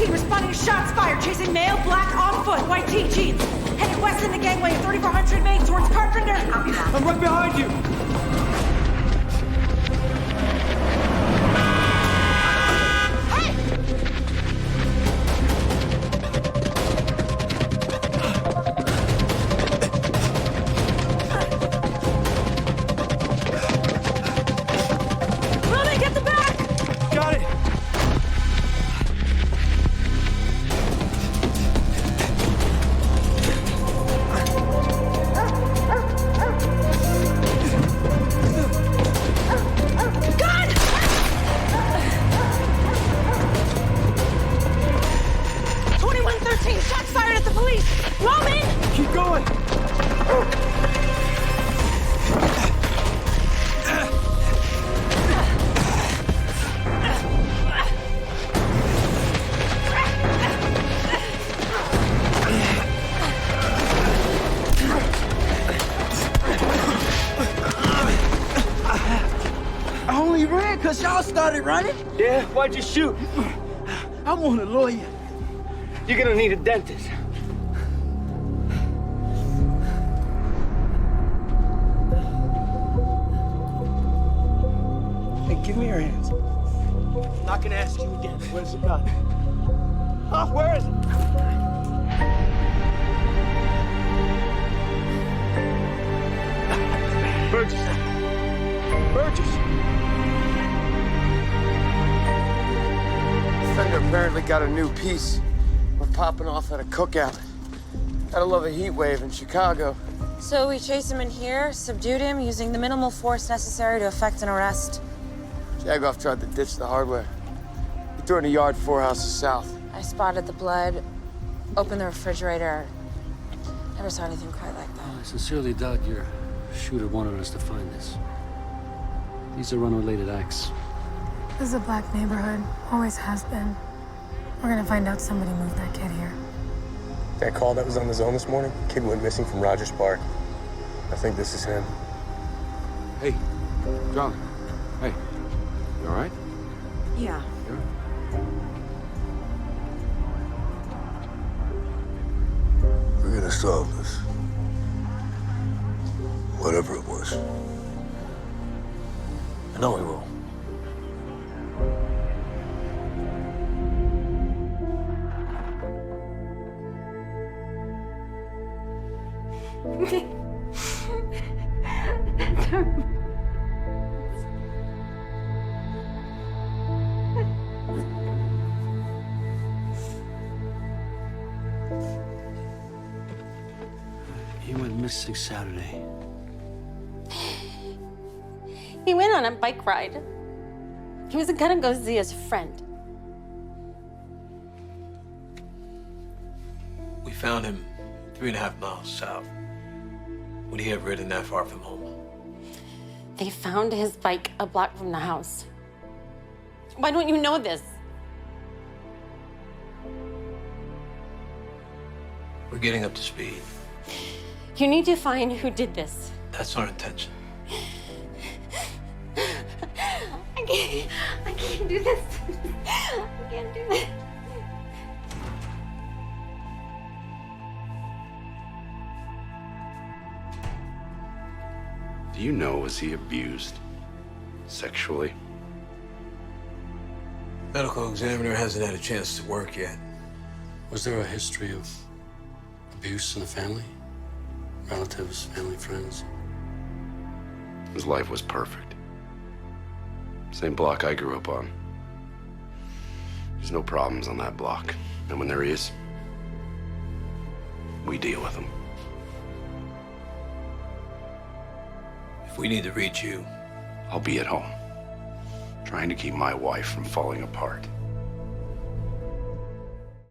113, responding to shots fired, chasing male, black, on foot, white tee, jeans. Headed west in the gangway at 3400 Main towards Carpenter. Copy that. I'm right behind you. Roman, get the back! Got it. Gun! 2113, shots fired at the police! Roman! Keep going. I only ran because y'all started running. Yeah, why'd you shoot? I want a lawyer. You're gonna need a dentist. Hey, give me your hands. I'm not gonna ask you again. Where's the gun? Huh? Where is it? Burgess. Burgess. Fender apparently got a new piece. We're popping off at a cookout. Gotta love a heat wave in Chicago. So we chased him in here, subdued him, using the minimal force necessary to effect an arrest. Jagoff tried to ditch the hardware. He threw it in a yard 4 houses south. I spotted the blood, opened the refrigerator. Never saw anything quite like that. I sincerely doubt your shooter wanted us to find this. These are unrelated acts. This is a black neighborhood. Always has been. We're gonna find out somebody moved that kid here. That call that was on the zone this morning, kid went missing from Rogers Park. I think this is him. Hey, John. Hey, you all right? Yeah. You all right? We're gonna solve this. Whatever it was. I know we will. He went missing Saturday. He went on a bike ride. He was gonna go see his friend. We found him 3.5 miles south. Would he have ridden that far from home? They found his bike a block from the house. Why don't you know this? We're getting up to speed. You need to find who did this. That's our intention. I can't do this. I can't do this. Do you know, was he abused sexually? Medical examiner hasn't had a chance to work yet. Was there a history of abuse in the family? Relatives, family, friends? His life was perfect. Same block I grew up on. There's no problems on that block. And when there is, we deal with them. If we need to reach you, I'll be at home, trying to keep my wife from falling apart.